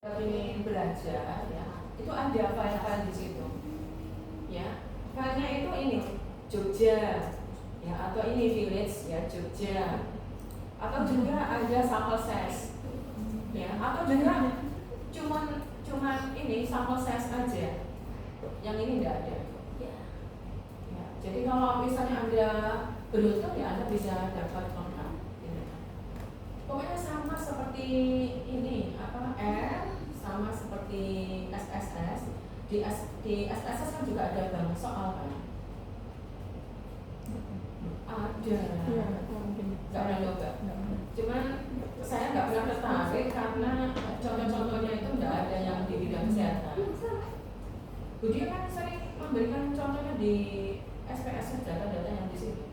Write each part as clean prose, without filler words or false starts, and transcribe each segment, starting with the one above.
ingin belajar ya, itu ada file-file di situ ya. Filenya itu ini Jogja ya, atau ini village ya Jogja, atau juga ada sample size ya, atau juga cuman ini sample size aja, yang ini enggak ada ya. Jadi kalau misalnya Anda beruntung ya Anda bisa dapat lengkap ya. Pokoknya sama seperti ini R, sama seperti SSS. Di SSS kan juga ada bank soal kan? Ada. Nggak pernah coba. Cuman saya nggak pernah tertarik karena contoh-contohnya itu nggak ada yang di bidang kesehatan. Budi kan sering memberikan contohnya di SPSS, data-data yang di sini.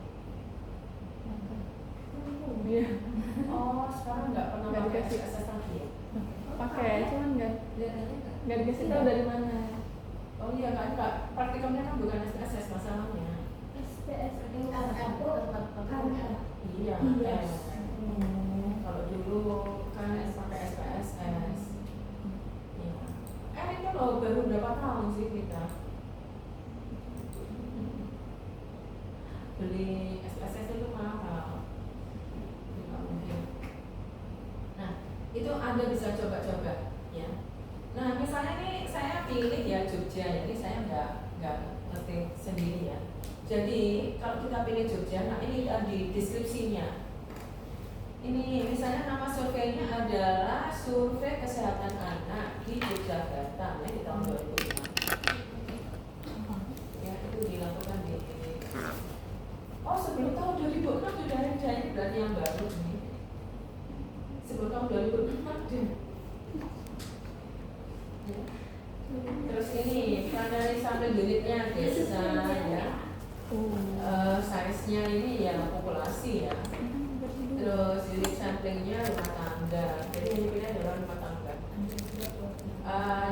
Oh, sekarang nggak pernah pakai SPSS lagi ya? Pakai, cuman nggak dikasih tahu dari mana. Oh iya kan, Kak, praktikumnya kan bukan SPSS masalahnya. SPSS Iya, kalau dulu kan pakai SPSS. Ya. Itu loh baru berapa tahun sih kita beli SPSS itu mahal. Nah, itu Anda bisa coba-coba ya. Nah, misalnya nih saya pilih ya Jogja, jadi saya nggak ngetik sendiri ya. Jadi kalau kita pilih Jogja, nah ini tadi deskripsinya. Ini misalnya nama surveinya adalah Survei Kesehatan Anak di Yogyakarta ya, di tahun 2005. Ya, itu dilakukan di oh sebelum tahun 2006 sudah ada, ini berarti yang baru ini. Sebelum tahun 2006 ada. Ya. Terus ini karena sampel unitnya desa ya. Size-nya ini ya populasi ya. Terus unit samplingnya rumah tangga. Jadi yang dipilih adalah rumah tangga.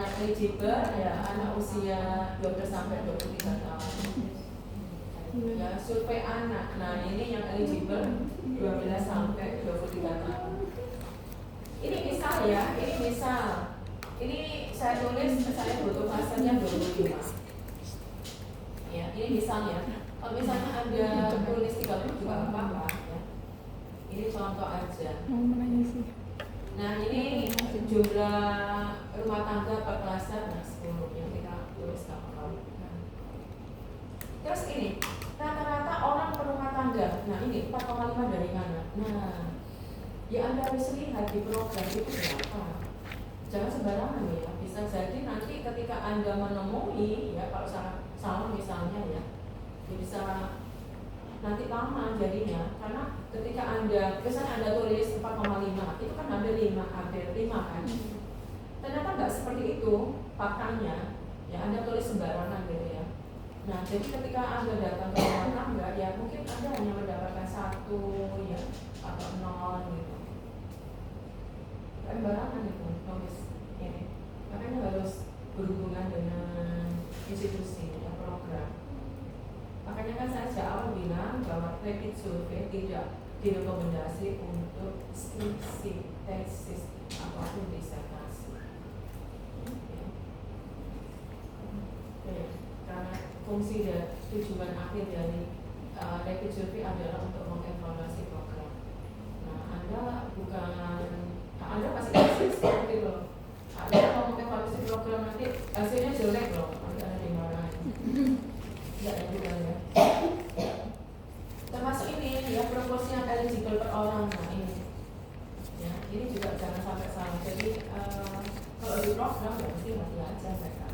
Yang eligible ya anak usia 12 sampai 23 tahun. Ya, survei anak. Nah, ini yang eligible 12 sampai 23 tahun. Ini misal ya, ini misal. Ini saya tulis, saya butuh klasternya 25. Ya, ini misalnya. Kalau misalnya Anda tulis 30 juga apa-apa ya. Ini contoh aja. Nah, ini jumlah rumah tangga per klaster, nah 10 yang kita tulis apa-apa. Terus ini, rata-rata orang per rumah tangga. Nah, ini 4,5 dari mana? Nah, ya Anda harus lihat di program itu berapa. Jangan sembarangan ya. Bisa jadi nanti ketika Anda menemui ya, kalau salah misalnya ya, bisa nanti lama jadinya. Karena ketika Anda, misalnya Anda tulis 4,5, itu kan ada 5, hampir 5 kan. Ternyata nggak seperti itu faktanya. Ya Anda tulis sembarangan gitu ya. Nah, jadi ketika Anda datang ke rumah tangga, ya mungkin Anda hanya mendapatkan 1 ya, atau 0 gitu. Sembarangan itu tulis ini. Makanya harus berhubungan dengan institusi ya, program. Makanya kan saya sejak awal bilang bahwa rapid survei tidak direkomendasi untuk skripsi, tesis, ataupun disertasi. Ya. Karena fungsi dan tujuan akhir dari rapid survey adalah untuk mengevaluasi program. Nah, Anda pasti seperti itu loh. Anda mau mengevaluasi program nanti hasilnya jelek loh, nanti Anda dimarahin. Enggak ya juga ya. Termasuk ini ya proporsi yang eligible per orang. Nah ini ya, ini juga jangan sampai salah. Jadi kalau di program ya mesti mati aja mereka.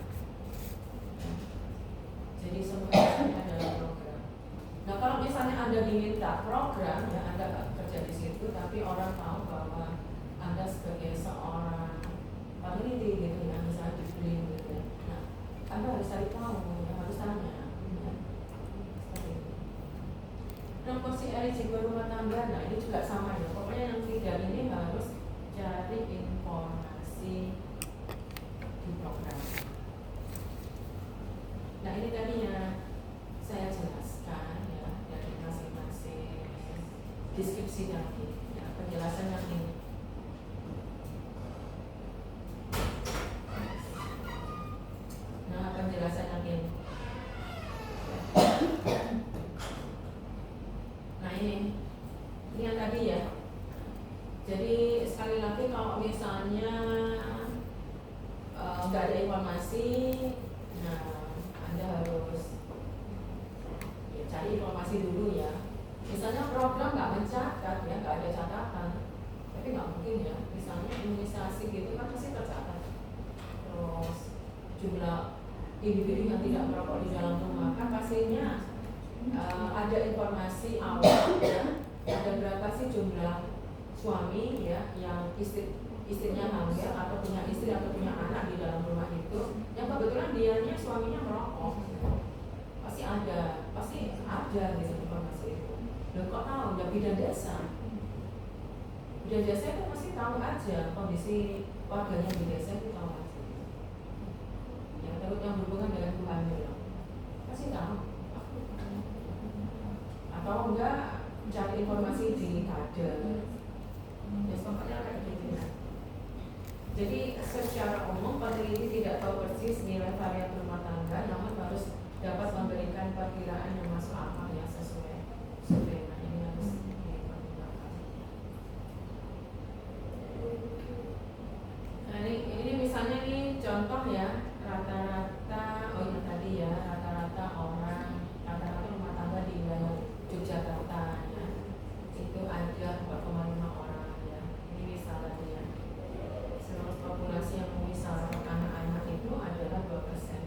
Jadi semuanya adalah program. Nah kalau misalnya Anda diminta program ya Anda nggak kerja di situ, tapi orang tahu bahwa Anda sebagai seorang peneliti gitu ya, misalnya di BRIN gitu ya. Nah Anda harus cari tahu ya, harus tanya. Proporsi eligible rumah tangga, nah ini juga sama ya. Pokoknya yang 3 ini harus cari informasi di program. Nah ini tadinya saya jelaskan ya dari masing-masing deskripsi tadi, ya, penjelasan yang ini. jika ada informasi, nah Anda harus ya, cari informasi dulu ya. Misalnya program nggak mencatat ya, nggak ada catatan, tapi nggak mungkin ya. Misalnya imunisasi gitu kan pasti tercatat. Terus jumlah individu yang tidak merokok di dalam rumah kan pastinya ada informasi awal ya, ada berapa sih jumlah suami ya yang istrinya hamil atau punya istri atau punya anak di dalam rumah itu yang kebetulan dianya suaminya merokok, pasti ada gitu informasi itu. Dan kok tahu ya bidan desa itu pasti tahu aja kondisi keluarganya di desa itu tahu aja ya, terus yang berhubungan dengan ibu hamil pasti tahu. Atau enggak cari informasi di kader ya, pokoknya kayak gitu. Jadi secara umum peneliti tidak tahu persis nilai varian rumah tangga, namun harus dapat memberikan perkiraan yang masuk akal ya sesuai survei. Nah ini harus dipertimbangkan. Nah ini misalnya nih contoh ya, rata-rata tadi ya, rata-rata rumah tangga di wilayah Yogyakarta ya, itu ada 4,5 orang ya. Ini misalnya ya, seluruh populasi yang memisahkan anak-anak itu adalah 2%.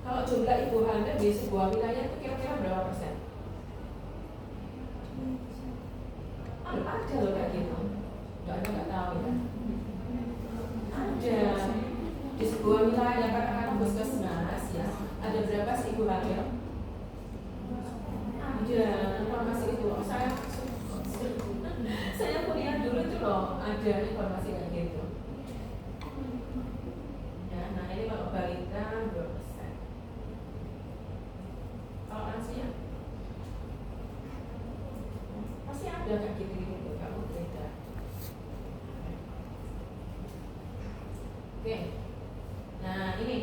Kalau jumlah ibu hamil di sebuah wilayah itu kira-kira berapa persen? Ada loh kayak gitu. Nggak tahu ya. Ada di sebuah wilayah katakanlah puskesmas ya, ada berapa sih ibu hamil? Ada informasi itu. Saya kuliah dulu tuh loh, ada informasi kayak gitu. Ya, nah ini kalau balita 2%. Kalau lansia pasti ada kayak gitu, kamu beda. Oke. Nah ini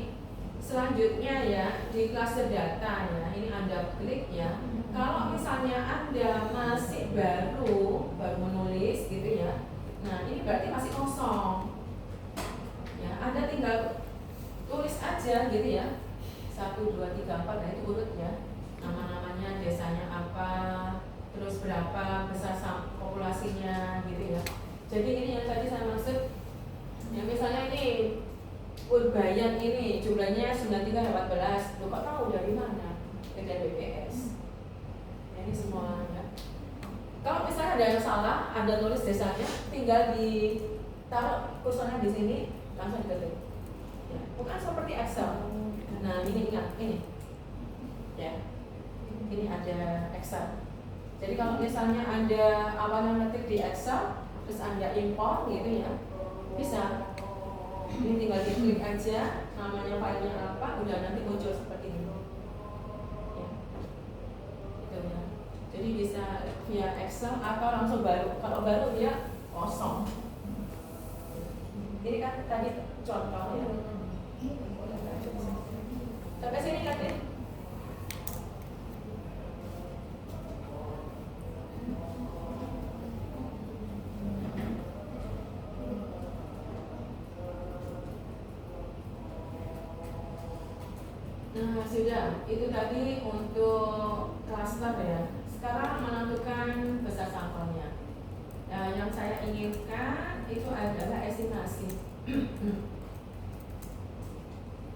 selanjutnya ya di cluster data ya, ini Anda klik ya. Kalau misalnya Anda masih baru menulis gitu ya, nah ini berarti masih kosong ya, Anda tinggal tulis aja gitu ya, 1, 2, 3, 4, nah itu urut ya, nama-namanya, desanya apa, terus berapa besar populasinya gitu ya. Jadi ini yang tadi saya maksud ya, misalnya ini Urbayan ini jumlahnya 9314, lu kok tahu dari mana? Dari BPS. Ini semuanya. Kalau misalnya ada yang salah, Anda tulis desanya, tinggal ditaruh kursornya di sini, langsung diketik. Ya, bukan seperti Excel. Nah, ini ingat, ini. Ya. Ini ada Excel. Jadi kalau misalnya Anda awalnya ngetik di Excel, terus Anda import gitu ya, bisa. Ini tinggal diklik aja, namanya filenya apa, udah nanti muncul seperti ini. Ya. Gitu ya. Jadi bisa via Excel atau langsung baru. Kalau baru dia kosong. Ini kan tadi contoh ya. Sampai sini kan? Nah sudah, itu tadi untuk klaster ya. Sekarang menentukan besar sampelnya. Nah, yang saya inginkan itu adalah estimasi.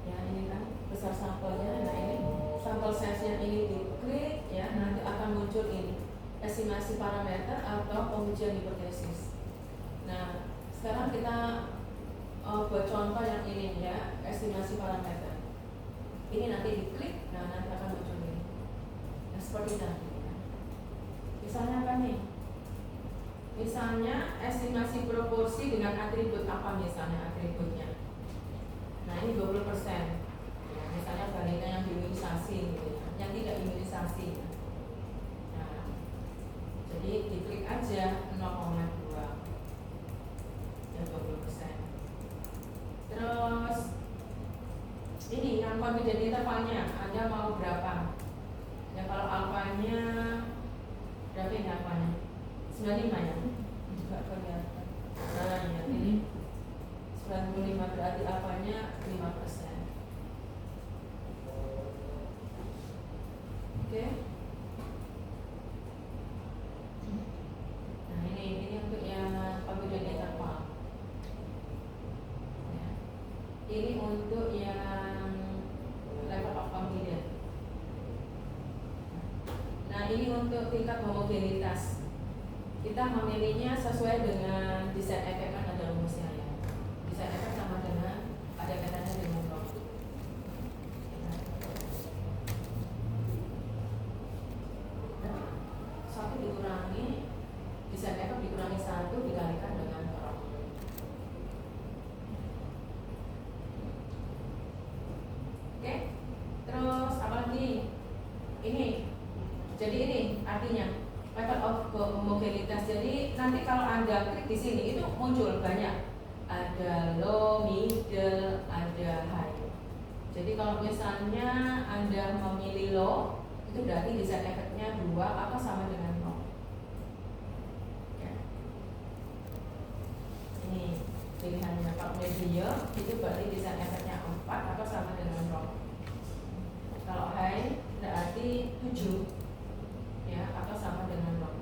Ya ini kan besar sampelnya. Nah ini sampel size-nya ini diklik ya, nanti akan muncul ini estimasi parameter atau pengujian hipotesis. Nah sekarang kita buat contoh yang ini ya, estimasi parameter. Ini nanti diklik, nah nanti akan muncul ini. Nah seperti tadi. Misalnya apa nih? Misalnya estimasi proporsi dengan atribut apa misalnya atributnya. Nah ini 20%. Ya, misalnya balita yang diimunisasi gitu ya, yang tidak imunisasi. Nah, jadi diklik aja 0,2 ya 20%. Terus ini yang confidence intervalnya, Anda mau berapa? Ya kalau alfanya berapa ini alfanya? 95 ya? Enggak kelihatan. Nah ya ini 95 berarti apanya 5%. Oke. Nah ini untuk yang confident interval. Ya. Ini untuk yang level of confidence. Nah ini untuk tingkat homogenitas. Kita memilihnya sesuai dengan desain efek, kan ada rumusnya ya. Desain efek sama dengan ada kaitannya dengan log. Satu dikurangi desain efek dikurangi 1 dikalikan dengan log. Oke, terus apa lagi? Ini, jadi ini artinya level of homogenitas. Jadi nanti kalau Anda klik di sini itu muncul banyak, ada low, middle, ada high. Jadi kalau misalnya Anda memilih low, itu berarti desain efeknya 2 atau sama dengan 0. Ya. Ini pilihannya. Kalau medium itu berarti desain efeknya 4 atau sama dengan 0. Kalau high berarti 7 ya, atau sama dengan 0.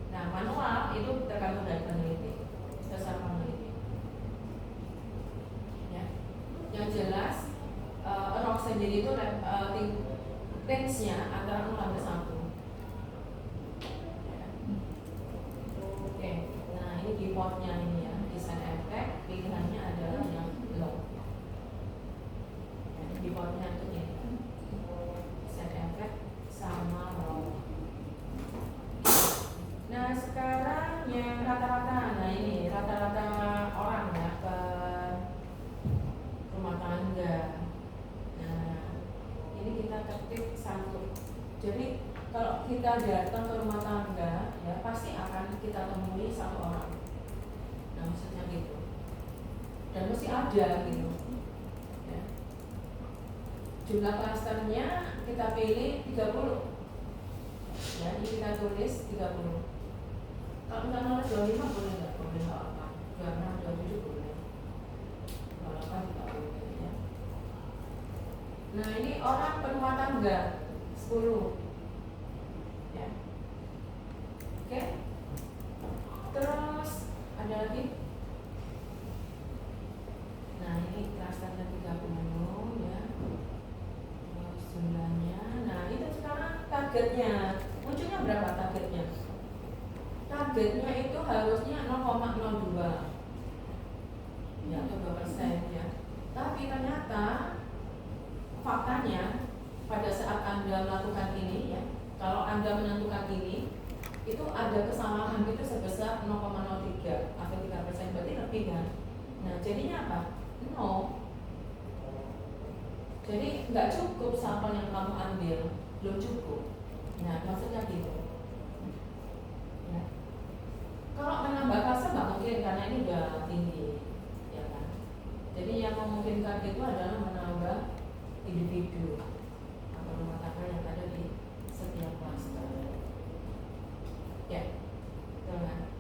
Nah manual itu tergantung dari peneliti, dasar peneliti. Ya. Yang jelas ROC sendiri itu range-nya antara 0 sampai 1. Ya. Oke, nah ini default-nya ini ya, desain efek pilihannya adalah yang low. Ya, default-nya itu ini. Desain efek sama low. Nah sekarang yang rata-rata, nah ini rata-rata orang ya ke rumah tangga. Nah ini kita ketik 1. Jadi kalau kita datang ke rumah tangga ya pasti akan kita temui 1 orang. Nah maksudnya gitu. Dan mesti ada gitu. Ya. Jumlah klasternya kita pilih 30. Ya ini kita tulis 30. Kalau misalnya 25 boleh nggak? Boleh nggak apa? 26, 27 boleh. Kalau apa juga boleh ya. Nah ini orang berumah tangga 10. Ya. Oke. Terus ada lagi. Nah ini klasternya 30 ya. Terus jumlahnya. Nah itu sekarang targetnya. Munculnya berapa targetnya? Targetnya itu harusnya 0,02 ya, atau 2% ya. Tapi ternyata faktanya pada saat Anda melakukan ini ya, kalau Anda menentukan ini itu ada kesalahan itu sebesar 0,03 atau 3%, berarti lebih kan. Nah jadinya apa? 0. Jadi nggak cukup sampel yang kamu ambil, belum cukup. Nah maksudnya gitu ya. Kalau menambah klaster nggak mungkin karena ini udah tinggi, ya kan. Jadi yang memungkinkan itu adalah menambah individu atau rumah tangga yang ada di setiap klaster. Ya, betul kan?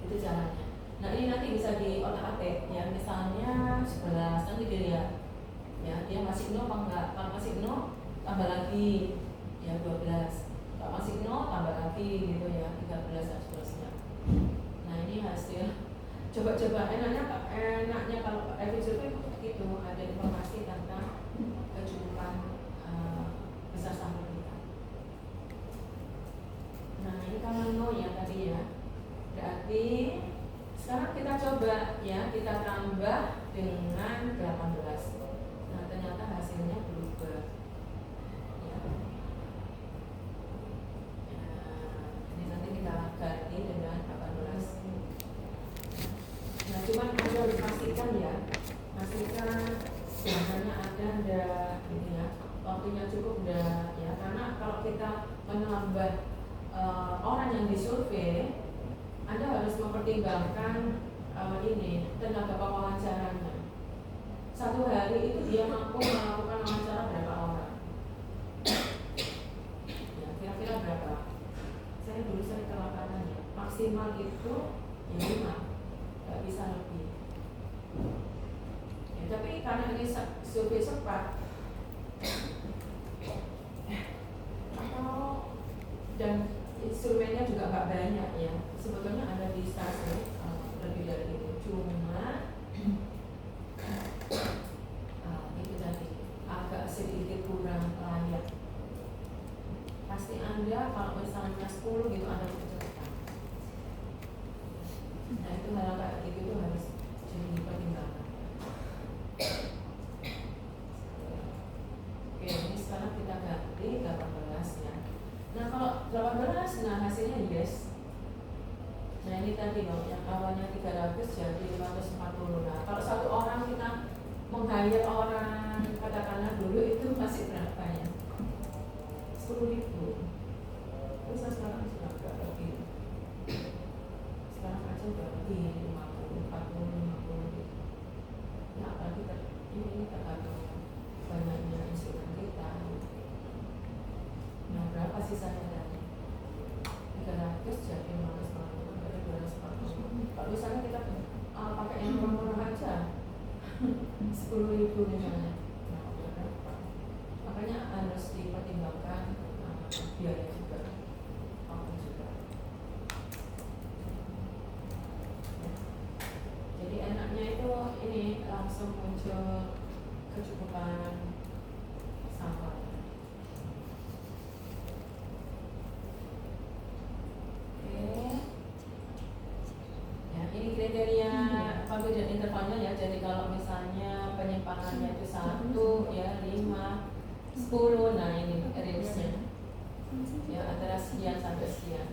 Itu jalannya. Nah ini nanti bisa di otak-atik ya. Misalnya 11 nanti dilihat, ya dia masih 0 apa enggak. Kalau masih 0 tambah lagi, ya 12. Kalau masih 0 tambah lagi gitu ya, 13 dan seterusnya. Nah ini hasil coba-coba. Enaknya kalau efek survei itu ada informasi tentang kecukupan besar sampel kita. Nah ini kalau 0 ya tadi ya, berarti sekarang kita coba ya, kita tambah dengan 18. Nah ternyata hasilnya berubah. Ganti dengan 18. Nah cuman Anda harus pastikan ya, pastikan biasanya ada ini ya, waktunya cukup udah ya, karena kalau kita menambah orang yang disurvei, Anda harus mempertimbangkan ini tenaga pewawancaranya. 1 hari itu dia mampu melakukan wawancara berapa orang? Ya kira-kira berapa? Saya dulu sering ke lapangan ya, maksimal itu ya 5, nggak bisa lebih. tapi karena ini survei cepat atau dan instrumennya juga nggak banyak ya, sebetulnya ada di stasiun lebih dari itu, cuma itu tadi agak sedikit kurang layak. Pasti Anda kalau misalnya 10 gitu Anda kecepatan. Nah itu hal kayak gitu itu harus jadi pertimbangan. Oke, ini sekarang kita ganti 18 ya. Nah kalau 18, nah hasilnya yes. Nah ini tadi loh, yang awalnya 300 jadi 540. Nah kalau satu orang kita meng-hire orang katakanlah dulu itu masih berapa ya? 10.000. Terus sekarang sudah berapa lagi? Sekarang aja udah lebih 50, 40, 50 gitu. Ya apalagi ini tergantung banyaknya instrumen kita. Nah berapa sisanya tadi? 300 jadi 540 dari 240. Kalau misalnya kita pakai yang murah-murah aja 10.000 misalnya. Nah berapa? Makanya harus dipertimbangkan biaya juga, waktu juga. Jadi enaknya itu ini langsung muncul kecukupan sampah. Oke. Ya ini kriteria waktu dan intervalnya ya. Jadi kalau misalnya penyimpangannya itu 1 ya 5 10, nah ini range-nya ya antara sekian sampai sekian.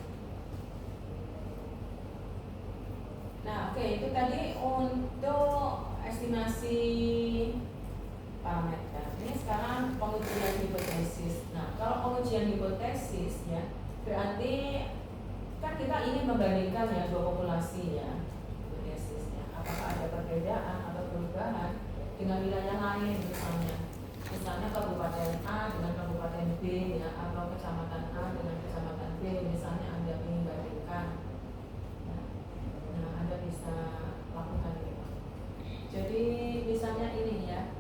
Nah oke, itu tadi untuk estimasi parameter. Ini sekarang pengujian hipotesis. Nah kalau pengujian hipotesis ya berarti kan kita ingin membandingkan ya dua populasi ya hipotesisnya. Apakah ada perbedaan atau perubahan dengan wilayah lain misalnya kabupaten A dengan kabupaten B ya, atau kecamatan A dengan kecamatan B, misalnya Anda ingin bandingkan. Nah, Anda bisa lakukan itu. Jadi misalnya ini ya,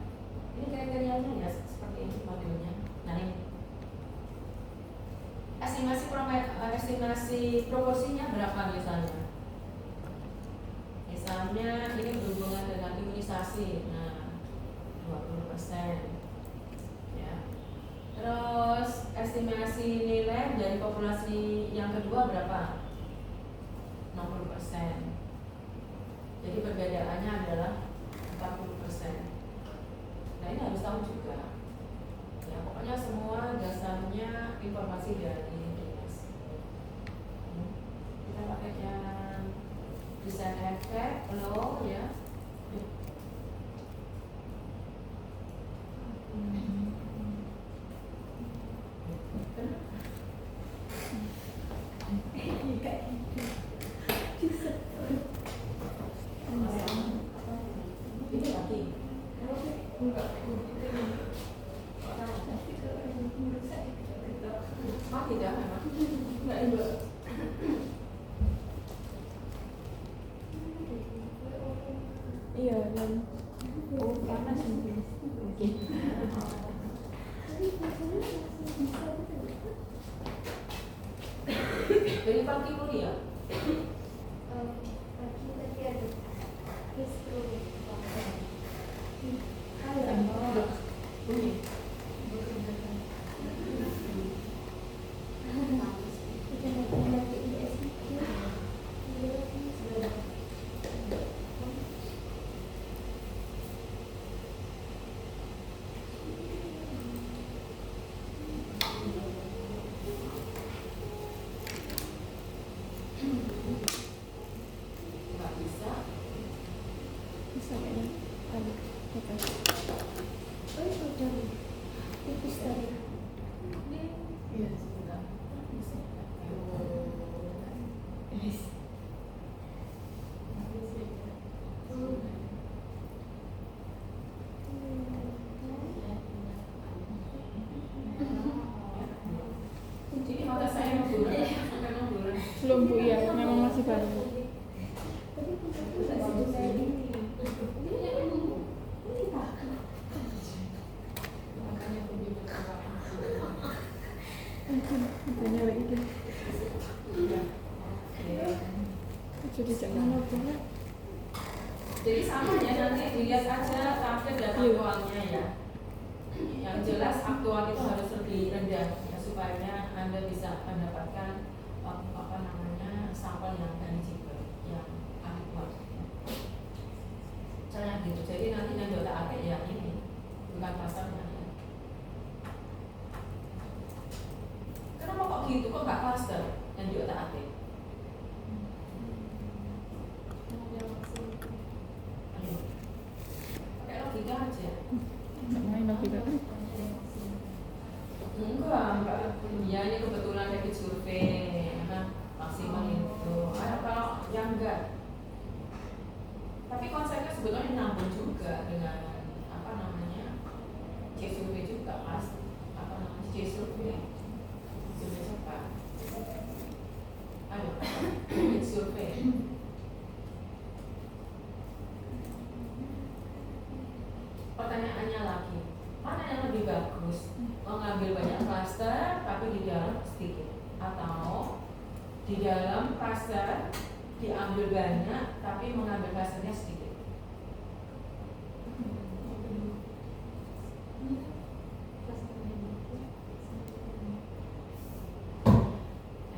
ini kriterianya ya seperti ini modelnya. Nah ini estimasi proporsinya berapa misalnya? Misalnya ini berhubungan dengan imunisasi, nah 20%. Terus estimasi nilai dari populasi yang kedua berapa? 60%. Jadi perbedaannya adalah 40%. Nah ini harus tahu juga. Ya pokoknya semua dasarnya informasi dari dinas. Kita pakai yang desain efek, low ya. Iya, dan karena dari pagi kuliah. belum Bu ya, memang masih baru. Jadi sama ya, nanti dilihat aja target dan aktualnya ya. Yang jelas aktual itu harus lebih rendah ya, supaya Anda bisa mendapatkan sampel yang eligible, yang akurat. Caranya gitu. Jadi nanti yang diotak-atik ya ini, bukan pasarnya ya. Kenapa kok gitu? Kok nggak cluster yang diotak-atik? Ayo, pakai logika aja. Main logika. Enggak. Ya ini kebetulan dari survei, nah, maksimal itu. Ada kalau yang enggak. Tapi konsepnya sebetulnya nyambung juga dengan C survei juga mas. C survei. Survei siapa? Ayo, survei. Pertanyaannya lagi, mana yang lebih bagus? Mengambil banyak klaster tapi di dalam sedikit, atau di dalam klaster diambil banyak tapi mengambil klasternya sedikit?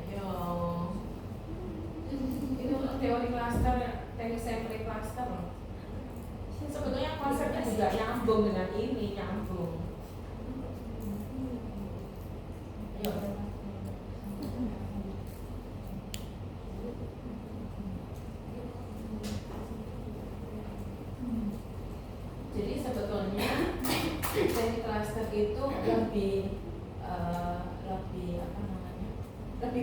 Ayo, itu teori klaster, teknik sampling klaster loh. Sebetulnya konsepnya juga nyambung dengan ini, nyambung. Ayo. Jadi sebetulnya teknik cluster itu lebih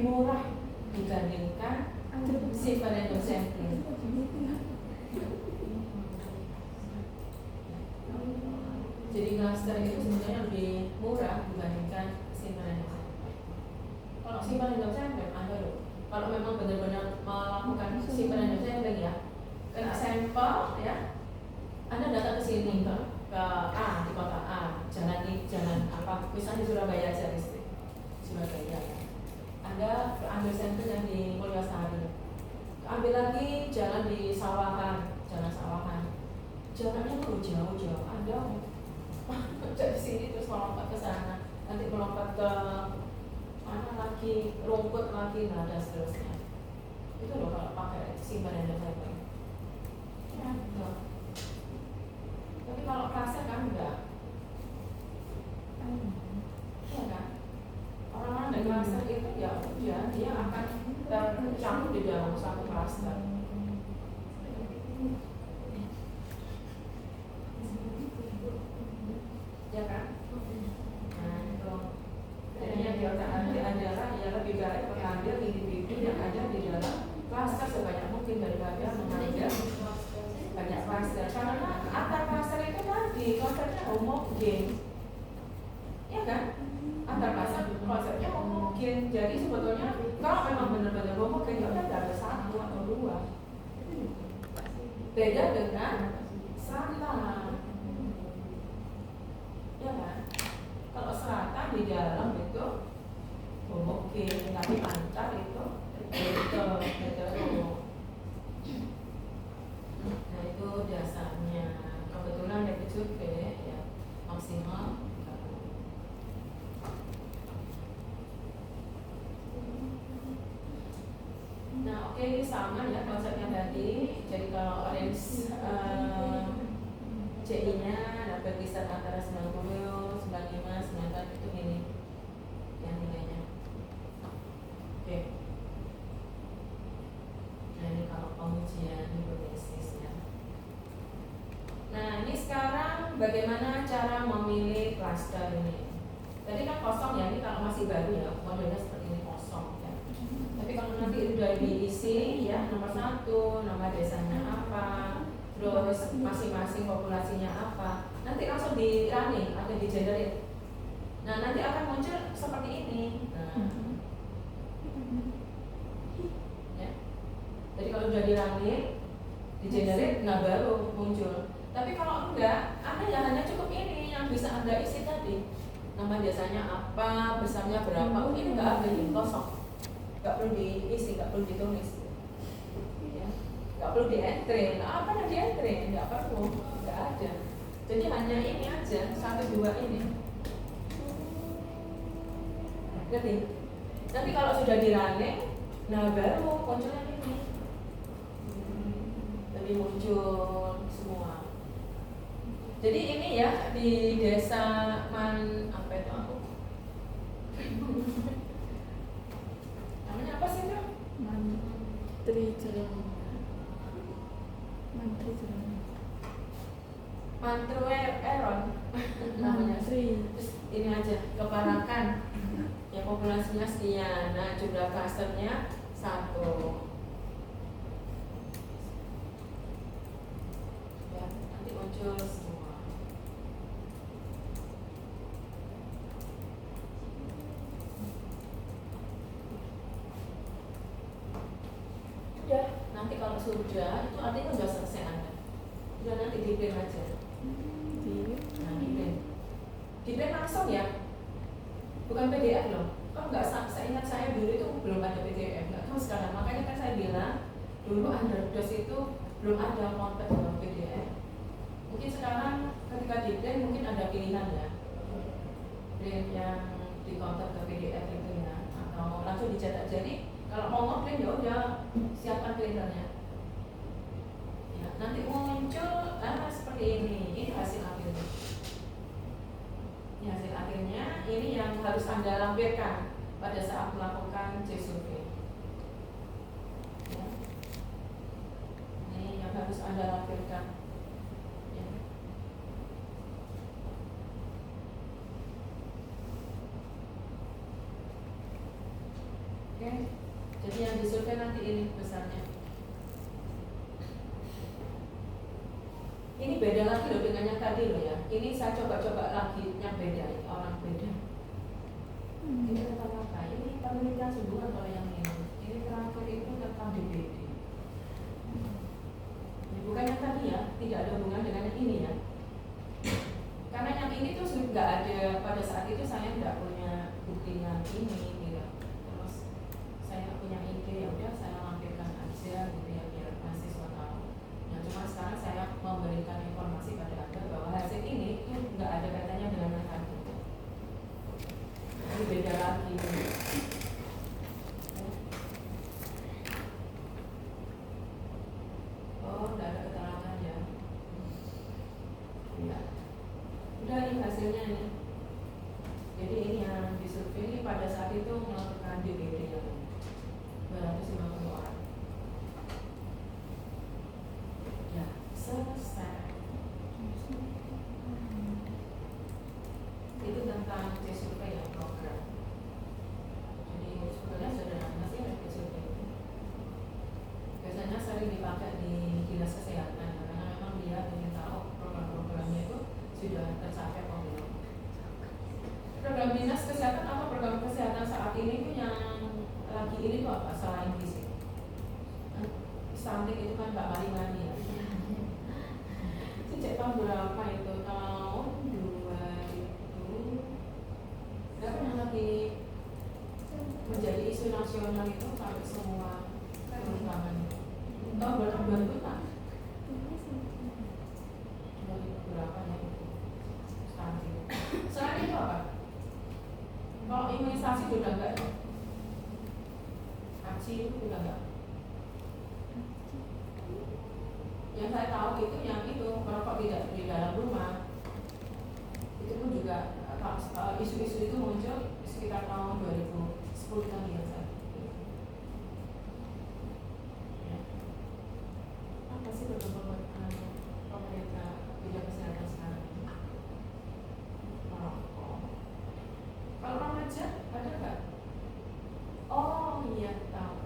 murah dibandingkan simple random sampling. Jadi cluster itu sebenarnya lebih murah dibandingkan simple random sampling. Kalau simple random sampling ada loh. Kalau memang benar-benar melakukan simple random sampling ya, kena sampel ya, Anda datang ke sini ke A, di kota A, jalan apa, misalnya di Surabaya aja distrik Surabaya ya. Anda ambil sampel yang di Mulyasari, ambil lagi jalan di Sawahan, jalan Sawahan, jalannya tuh jauh-jauh. Anda dari sini terus melompat ke sana, nanti melompat ke mana lagi, rumput lagi, nah dan seterusnya. Itu loh kalau pakai simpan dan sampling. Ya, betul. Tapi kalau klaster kan enggak. Iya kan? Orang-orang dari klaster itu ya udah dia akan tercampur di dalam satu klaster. Ya kan? Nah itu. Jadi yang diotak-atik adalah ya lebih baik mengambil individu yang ada di dalam klaster sebanyak mungkin daripada mengambil banyak klaster. Karena antar klaster itu tadi konsepnya homogen, ya kan? Antar klaster konsepnya homogen. Jadi sebetulnya kalau memang benar-benar homogen ya udah ada satu atau dua. Beda dengan strata, ya kan? Kalau strata di dalam itu homogen, tapi antar itu beda. Nah itu dasarnya. Kebetulan dari survei ya maksimal. Nah oke, ini sama ya konsepnya tadi. Jadi kalau orange CI nya dapat kisar antara 90, 95, 94 itu ini yang nilainya. Oke. Nah ini kalau pengujian hipotesis ya. Nah ini sekarang bagaimana cara memilih klaster ini. Tadi kan kosong ya, ini kalau masih baru ya, modelnya seperti ini kosong ya. Tapi kalau nanti udah diisi ya, nomor 1, nama desanya apa, terus masing-masing populasinya apa, nanti langsung di running atau di generate. Nah nanti akan muncul seperti ini. Nah, ya. Jadi kalau udah di running, di generate, nah baru muncul. Tapi kalau enggak, Anda ya hanya cukup ini yang bisa Anda isi tadi. Nama desanya apa, besarnya berapa, ini enggak ada, ini kosong. Enggak perlu diisi, enggak perlu ditulis. Ya. Enggak perlu di-entry. Nah, apa yang di-entry? nggak perlu, nggak ada. Jadi hanya ini aja, 1-2 ini. Ngerti? Nanti kalau sudah di running, nah baru munculnya ini. Jadi muncul semua. Jadi ini ya di desa apa itu aku? Namanya apa sih itu? Mantri Jerman. Mantru Eron namanya. Terus ini aja keparakan yang populasinya sekian. Nah jumlah klasternya 1. Ya nanti muncul semua. Udah nanti kalau sudah itu artinya sudah selesai Anda. Udah nanti di print aja. Nah, di print langsung ya, bukan PDF loh. Kalau nggak, saya ingat saya dulu itu belum ada PDF, nggak tahu sekarang. Makanya kan saya bilang dulu underdose itu belum ada konten dalam PDF. Mungkin sekarang ketika di print mungkin ada pilihan ya, print yang di konten ke PDF itu ya, atau langsung dicetak. Jadi kalau mau nge-print ya udah siapkan printernya. Ya, nanti muncul seperti ini. Ini hasil akhirnya. Ini hasil akhirnya. Ini yang harus Anda lampirkan pada saat melakukan cek survei. Ya. Ini yang harus Anda lampirkan. Ya. Oke. Jadi yang disurvei nanti ini besarnya. Ini beda lagi loh dengan yang tadi loh ya. Ini saya coba-coba lagi yang beda, orang beda. Ini tentang apa? Ini penelitian sungguhan kalau yang ini. Ini terakhir itu tentang DBD. Ini bukan yang tadi ya, tidak ada hubungan dengan yang ini ya. Karena yang ini tuh nggak ada, pada saat itu saya nggak punya bukti yang ini gitu. Terus saya punya ide, ya udah saya lampirkan aja gitu ya biar mahasiswa tahu. Nah cuma sekarang saya memberikan informasi pada Anda bahwa hasil ini itu nggak ada kaitannya dengan yang tadi. Ini beda lagi. Oh, nggak ada keterangan ya. Enggak. Udah ini hasilnya ini. Jadi ini yang disurvei ini pada saat itu melakukan DBD yang 250 orang. Ya, selesai. Itu tentang case survei ya, program. Jadi sebenarnya sederhana sih case survei itu. Biasanya sering dipakai di dinas kesehatan karena memang dia ingin tahu program-programnya itu sudah tercapai atau belum. Program dinas kesehatan apa program kesehatan saat ini itu yang lagi ini tuh apa selain fisik? Stunting itu kan nggak mari-mari ya. Sejak tahun berapa itu? Tahun 2000. Nggak pernah lagi menjadi isu nasional itu sampai semua perubahan. Tahun berapa kan? 2000 berapa ya itu? Stunting. Selain itu apa? Kalau imunisasi sudah enggak ya? ACI itu sudah enggak? Yang saya tahu itu yang itu merokok tidak di dalam rumah. Itu pun juga isu-isu itu muncul sekitar tahun 2010 kan ya saya. Ya. Apa sih pemerintah bidang kesehatan sekarang? Merokok. Kalau remaja ada nggak? Oh iya tahu.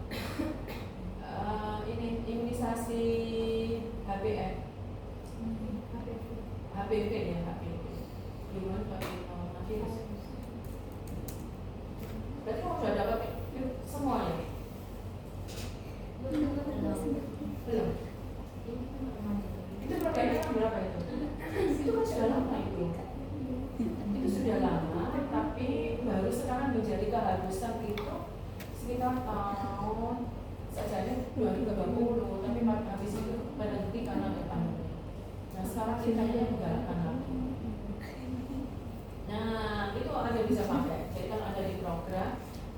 Ini imunisasi HBV. HBV ya HBV. Human papillomavirus. Berarti kamu sudah dapat semuanya? Belum. Itu programnya kan berapa itu? Itu kan sudah lama itu. Itu sudah lama, tapi baru sekarang menjadi keharusan itu sekitar tahun saja 2020, tapi habis itu berhenti karena ada pandemi. nanti kayaknya menggalakkan lagi. Nah, itu Anda bisa pakai. Jadi kalau ada di program,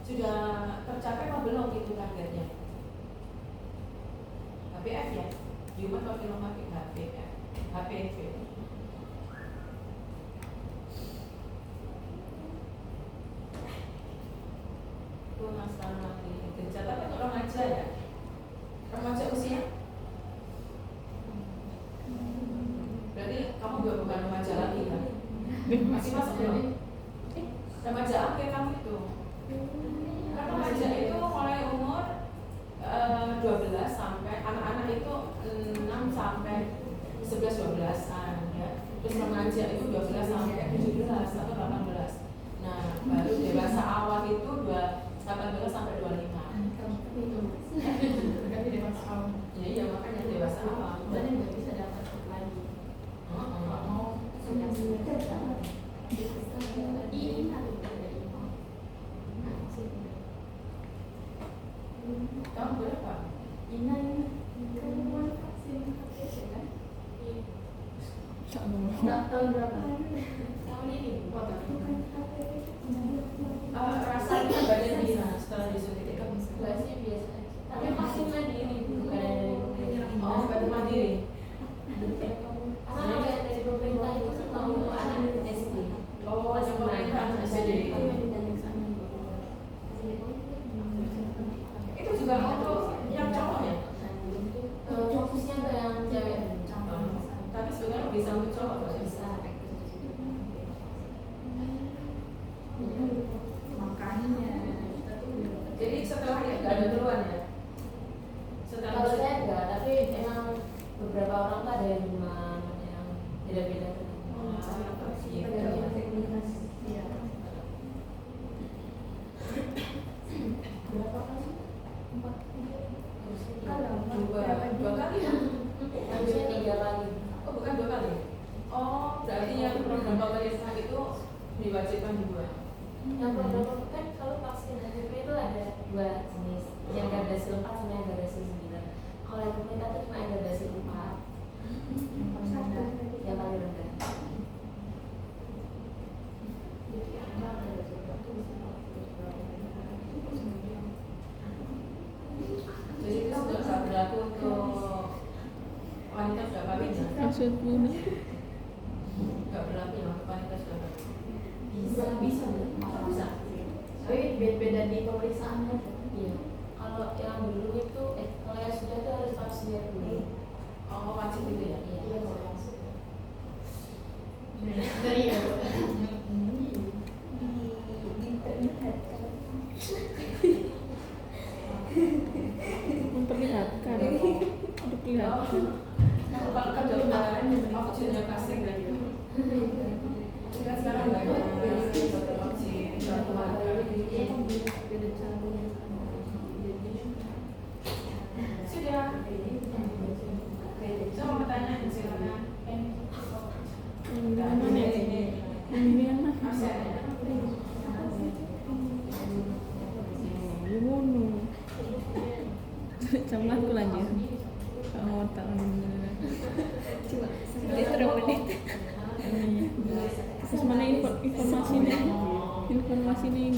sudah tercapai apa belum itu targetnya? HPF ya? Human Papillomatosis HPF, HPV. Itu masalah lagi. Gencar tapi untuk remaja ya? Remaja usia? Berarti kamu juga bukan remaja lagi kan? Masih masuk belum? Remaja akhir kamu itu. Karena remaja itu mulai umur 12 sampai anak-anak itu 6 sampai 11-12an ya. Terus remaja itu 12 sampai 17 atau 18. Nah, baru dewasa awal itu 18 sampai 25. Berarti dewasa awal. Iya, makanya dewasa awal. Dan nggak bisa dapat lagi. Nggak mau. Tahun berapa? Tahun berapa? Tahun ini. Rasanya badan bisa setelah disuntik itu? Enggak sih, biasa. Tapi pasti mandiri, bukan dari pemerintah. Oh, baru mandiri. Karena kayak dari pemerintah itu kan mau anak SD. Oh, yang pemerintah SD. Itu juga untuk yang cowok ya? Fokusnya ke yang cewek. Tapi sebenarnya bisa untuk cowok nggak sih? Bisa. Jadi setelah ya nggak ada keluhan ya? Setelah Kalau saya enggak, tapi emang beberapa orang tuh ada yang demam, yang beda-beda. Berapa kali? 4 dua kali ya? Harusnya 3 kali. Oh, bukan 2 kali? Oh, berarti yang program pemerintah itu diwajibkan 2. Yang program kan kalau vaksin HPV itu ada 2 jenis, yang gardasil 4 sama yang gardasil 9. Kalau yang pemerintah itu cuma yang gardasil 4. Yang paling rendah. Jadi itu sudah nggak berlaku untuk wanita sudah kawin ya? Maksudmu nih? Nggak berlaku ya untuk wanita sudah kawin? Bisa. Bisa. Tapi beda di pemeriksaannya. Iya. Kalau yang dulu itu, kalau yang sudah itu harus vaksin dulu. Oh, wajib itu ya? Iya, vaksin. Dari ya. Memperlihatkan. Kalau kan udah vaksinnya kasih dan gitu. Kan sekarang nggak ada vaksin satu sudah. Saya mau bertanya silakan. Ini anak. Absen ya? Ya ngono. Sama aku lanjut. Oh, tak coba. Terus menit. Terus mana informasi nih? Informasi nih.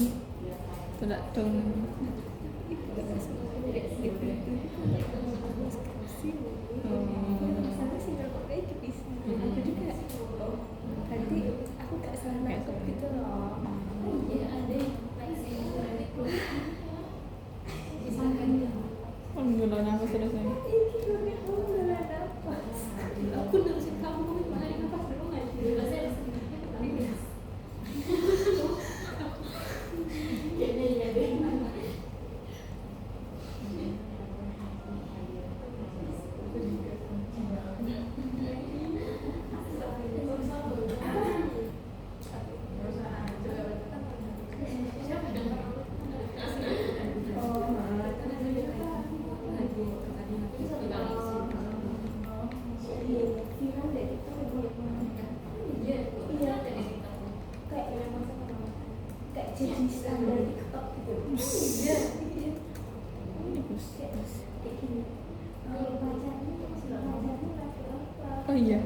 Tidak tahu. Aku juga tadi aku gak salah nangkep gitu loh. Ya ada Alhamdulillah aku selesai. aku nerusin kamu makanya nafas dulu nggak sih? Iya deh. Jadi standar TikTok gitu. Iya. Oh iya.